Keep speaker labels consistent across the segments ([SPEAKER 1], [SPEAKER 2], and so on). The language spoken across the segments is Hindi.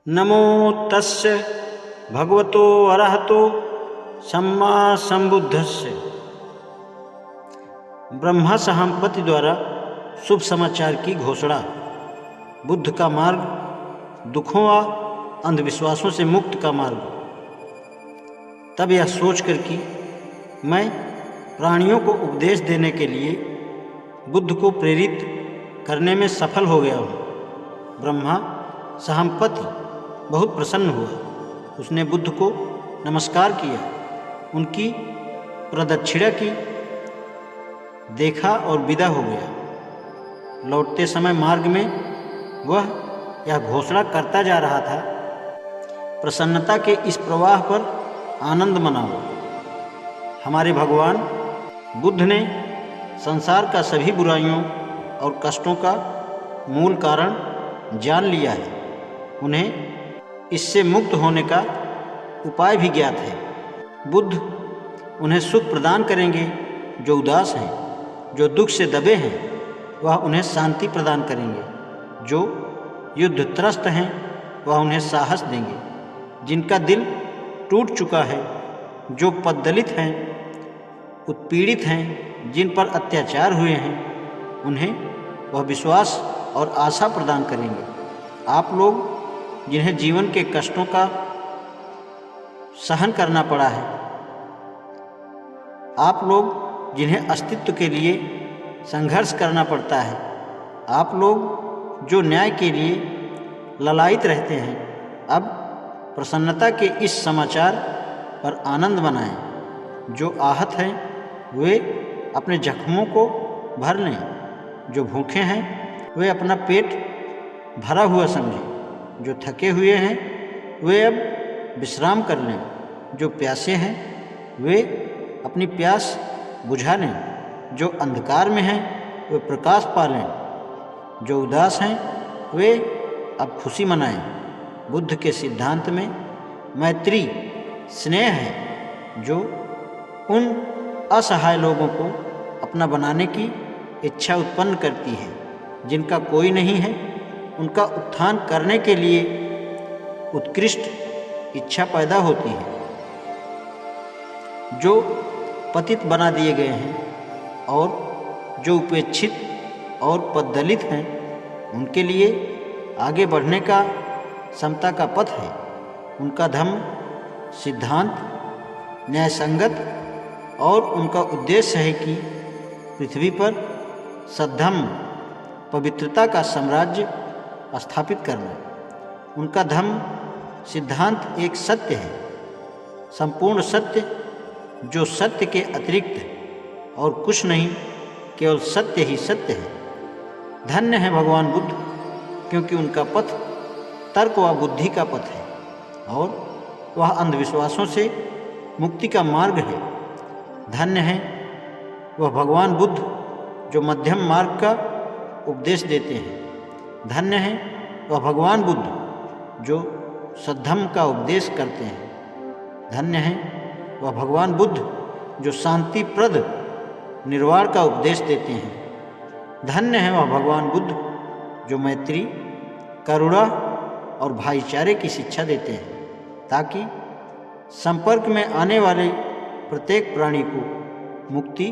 [SPEAKER 1] नमो तस्य भगवतो अरहतो सम्मा संबुद्धस्य। ब्रह्मा सहाम्पति द्वारा शुभ समाचार की घोषणा। बुद्ध का मार्ग दुखों व अंधविश्वासों से मुक्त का मार्ग। तब यह सोचकर कि मैं प्राणियों को उपदेश देने के लिए बुद्ध को प्रेरित करने में सफल हो गया हूँ। ब्रह्मा सहाम्पति बहुत प्रसन्न हुआ। उसने बुद्ध को नमस्कार किया, उनकी प्रदक्षिणा की, देखा और विदा हो गया। लौटते समय मार्ग में वह यह घोषणा करता जा रहा था, प्रसन्नता के इस प्रवाह पर आनंद मनाओ। हमारे भगवान बुद्ध ने संसार का सभी बुराइयों और कष्टों का मूल कारण जान लिया है। उन्हें इससे मुक्त होने का उपाय भी ज्ञात है। बुद्ध उन्हें सुख प्रदान करेंगे जो उदास हैं, जो दुख से दबे हैं वह उन्हें शांति प्रदान करेंगे, जो युद्ध त्रस्त हैं वह उन्हें साहस देंगे, जिनका दिल टूट चुका है, जो पद्दलित हैं, उत्पीड़ित हैं, जिन पर अत्याचार हुए हैं, उन्हें वह विश्वास और आशा प्रदान करेंगे। आप लोग जिन्हें जीवन के कष्टों का सहन करना पड़ा है, आप लोग जिन्हें अस्तित्व के लिए संघर्ष करना पड़ता है, आप लोग जो न्याय के लिए ललायित रहते हैं, अब प्रसन्नता के इस समाचार पर आनंद मनाएं। जो आहत हैं वे अपने जख्मों को भर लें, जो भूखे हैं वे अपना पेट भरा हुआ समझें, जो थके हुए हैं वे अब विश्राम कर लें, जो प्यासे हैं वे अपनी प्यास बुझा लें, जो अंधकार में हैं वे प्रकाश पा लें, जो उदास हैं वे अब खुशी मनाएं। बुद्ध के सिद्धांत में मैत्री स्नेह है, जो उन असहाय लोगों को अपना बनाने की इच्छा उत्पन्न करती है, जिनका कोई नहीं है। उनका उत्थान करने के लिए उत्कृष्ट इच्छा पैदा होती है। जो पतित बना दिए गए हैं और जो उपेक्षित और पद्दलित हैं, उनके लिए आगे बढ़ने का समता का पथ है। उनका धम्म सिद्धांत न्यायसंगत और उनका उद्देश्य है कि पृथ्वी पर सद्धम्म पवित्रता का साम्राज्य स्थापित करना। उनका धम्म सिद्धांत एक सत्य है, संपूर्ण सत्य, जो सत्य के अतिरिक्त और कुछ नहीं, केवल सत्य ही सत्य है। धन्य है भगवान बुद्ध, क्योंकि उनका पथ तर्क व बुद्धि का पथ है और वह अंधविश्वासों से मुक्ति का मार्ग है। धन्य है वह भगवान बुद्ध जो मध्यम मार्ग का उपदेश देते हैं। धन्य है वह भगवान बुद्ध जो सद्धम्म का उपदेश करते हैं। धन्य है वह भगवान बुद्ध जो शांतिप्रद निर्वाण का उपदेश देते हैं। धन्य है वह भगवान बुद्ध जो मैत्री, करुणा और भाईचारे की शिक्षा देते हैं, ताकि संपर्क में आने वाले प्रत्येक प्राणी को मुक्ति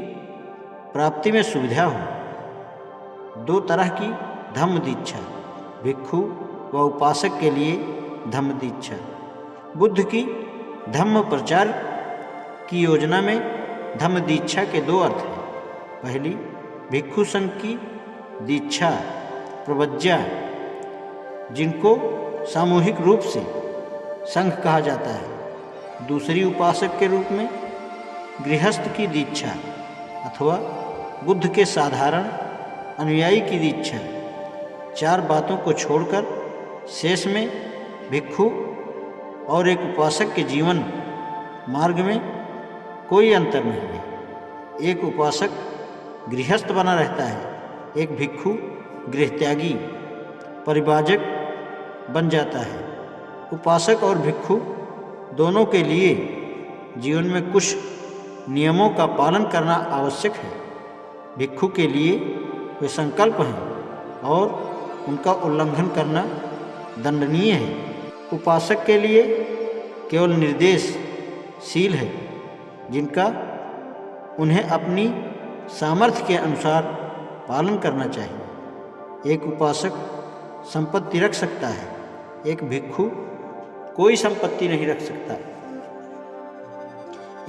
[SPEAKER 1] प्राप्ति में सुविधा हो। दो तरह की धम्म दीक्षा, भिक्षु व उपासक के लिए धम्म दीक्षा। बुद्ध की धम्म प्रचार की योजना में धम्म दीक्षा के दो अर्थ हैं। पहली भिक्षु संघ की दीक्षा प्रवज्जा, जिनको सामूहिक रूप से संघ कहा जाता है। दूसरी उपासक के रूप में गृहस्थ की दीक्षा अथवा बुद्ध के साधारण अनुयायी की दीक्षा। चार बातों को छोड़कर शेष में भिक्षु और एक उपासक के जीवन मार्ग में कोई अंतर नहीं है। एक उपासक गृहस्थ बना रहता है, एक भिक्षु गृहत्यागी परिव्राजक बन जाता है। उपासक और भिक्षु दोनों के लिए जीवन में कुछ नियमों का पालन करना आवश्यक है। भिक्षु के लिए वे संकल्प हैं और उनका उल्लंघन करना दंडनीय है। उपासक के लिए केवल निर्देशशील है, जिनका उन्हें अपनी सामर्थ्य के अनुसार पालन करना चाहिए। एक उपासक संपत्ति रख सकता है, एक भिक्षु कोई संपत्ति नहीं रख सकता।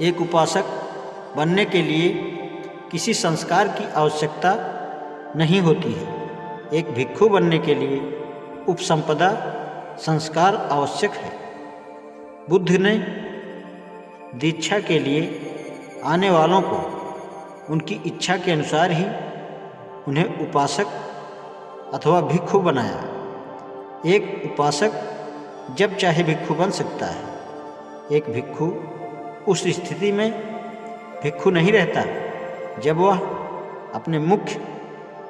[SPEAKER 1] एक उपासक बनने के लिए किसी संस्कार की आवश्यकता नहीं होती है। एक भिक्षु बनने के लिए उपसंपदा संस्कार आवश्यक है। बुद्ध ने दीक्षा के लिए आने वालों को उनकी इच्छा के अनुसार ही उन्हें उपासक अथवा भिक्षु बनाया। एक उपासक जब चाहे भिक्षु बन सकता है। एक भिक्षु उस स्थिति में भिक्षु नहीं रहता जब वह अपने मुख्य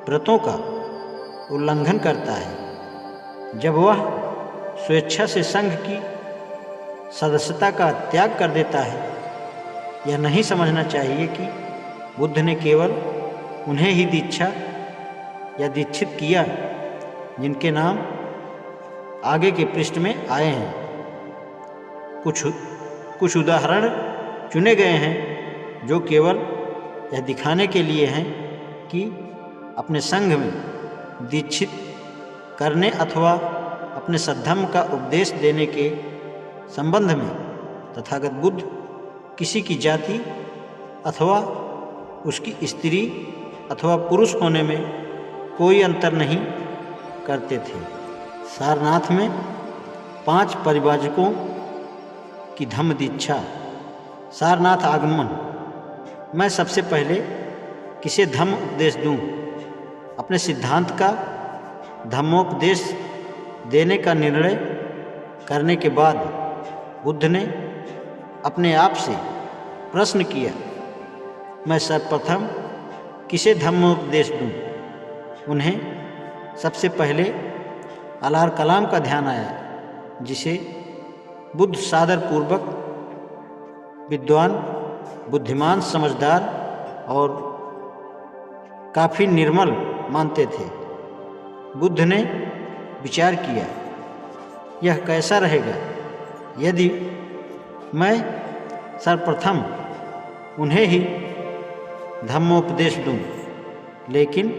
[SPEAKER 1] व्रतों का उल्लंघन करता है, जब वह स्वेच्छा से संघ की सदस्यता का त्याग कर देता है। यह नहीं समझना चाहिए कि बुद्ध ने केवल उन्हें ही दीक्षा या दीक्षित किया जिनके नाम आगे के पृष्ठ में आए हैं। कुछ उदाहरण चुने गए हैं जो केवल यह दिखाने के लिए हैं कि अपने संघ में दीक्षित करने अथवा अपने सद्धर्म का उपदेश देने के संबंध में तथागत बुद्ध किसी की जाति अथवा उसकी स्त्री अथवा पुरुष होने में कोई अंतर नहीं करते थे। सारनाथ में 5 परिव्राजकों की धम्म दीक्षा। सारनाथ आगमन। मैं सबसे पहले किसे धम्म उपदेश दूं? अपने सिद्धांत का धम्मोपदेश देने का निर्णय करने के बाद बुद्ध ने अपने आप से प्रश्न किया, मैं सर्वप्रथम किसे धम्मोपदेश दूं? उन्हें सबसे पहले अलार कलाम का ध्यान आया, जिसे बुद्ध सादर पूर्वक विद्वान, बुद्धिमान, समझदार और काफ़ी निर्मल मानते थे। बुद्ध ने विचार किया, यह कैसा रहेगा यदि मैं सर्वप्रथम उन्हें ही धम्मोपदेश दूं। लेकिन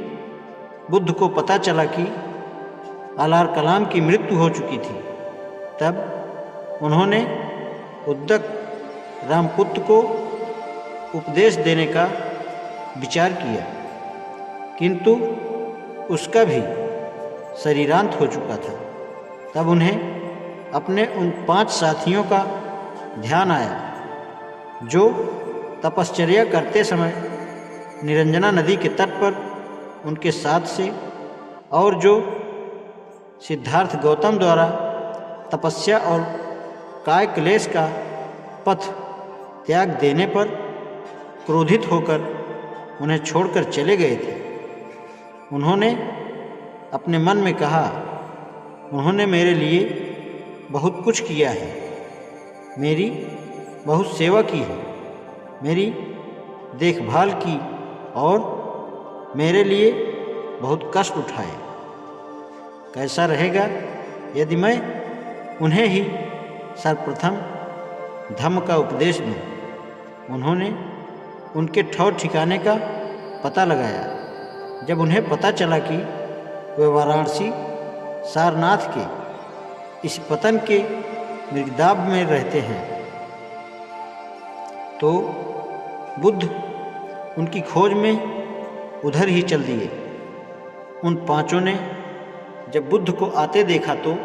[SPEAKER 1] बुद्ध को पता चला कि अलार कलाम की मृत्यु हो चुकी थी। तब उन्होंने उद्दक रामपुत्र को उपदेश देने का विचार किया, किंतु उसका भी शरीरांत हो चुका था। तब उन्हें अपने उन 5 साथियों का ध्यान आया जो तपश्चर्या करते समय निरंजना नदी के तट पर उनके साथ से, और जो सिद्धार्थ गौतम द्वारा तपस्या और काय क्लेश का पथ त्याग देने पर क्रोधित होकर उन्हें छोड़कर चले गए थे। उन्होंने अपने मन में कहा, उन्होंने मेरे लिए बहुत कुछ किया है, मेरी बहुत सेवा की है, मेरी देखभाल की और मेरे लिए बहुत कष्ट उठाए। कैसा रहेगा यदि मैं उन्हें ही सर्वप्रथम धम्म का उपदेश दूं? उन्होंने उनके ठौर ठिकाने का पता लगाया। जब उन्हें पता चला कि वे वाराणसी सारनाथ के इस पतन के मृगदाब में रहते हैं, तो बुद्ध उनकी खोज में उधर ही चल दिए। उन 5 ने जब बुद्ध को आते देखा तो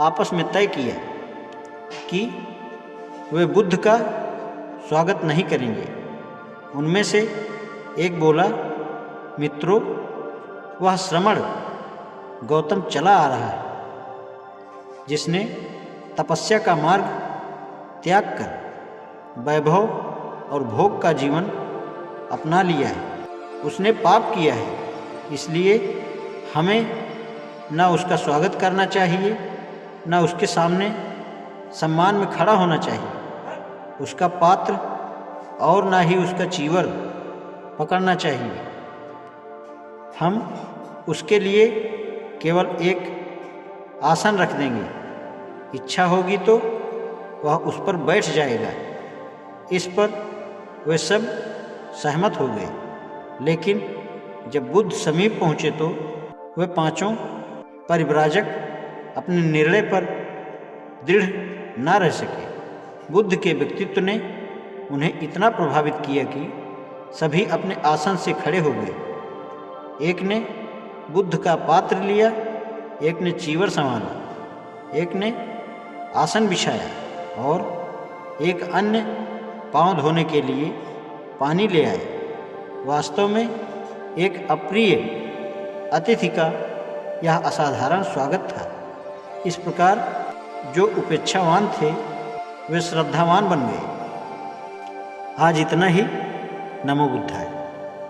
[SPEAKER 1] आपस में तय किया कि वे बुद्ध का स्वागत नहीं करेंगे। उनमें से एक बोला, मित्रों, वह श्रमण गौतम चला आ रहा है, जिसने तपस्या का मार्ग त्याग कर वैभव और भोग का जीवन अपना लिया है। उसने पाप किया है, इसलिए हमें न उसका स्वागत करना चाहिए, न उसके सामने सम्मान में खड़ा होना चाहिए, उसका पात्र और न ही उसका चीवर पकड़ना चाहिए। हम उसके लिए केवल एक आसन रख देंगे इच्छा होगी तो वह उस पर बैठ जाएगा। इस पर वे सब सहमत हो गए। लेकिन जब बुद्ध समीप पहुँचे तो वे पांचों परिव्राजक अपने निर्णय पर दृढ़ न रह सके। बुद्ध के व्यक्तित्व ने उन्हें इतना प्रभावित किया कि सभी अपने आसन से खड़े हो गए। एक ने बुद्ध का पात्र लिया, एक ने चीवर संभाला, एक ने आसन बिछाया और एक अन्य पांव धोने के लिए पानी ले आए। वास्तव में एक अप्रिय अतिथि का यह असाधारण स्वागत था। इस प्रकार जो उपेक्षावान थे वे श्रद्धावान बन गए। आज इतना ही। नमो बुद्धाय।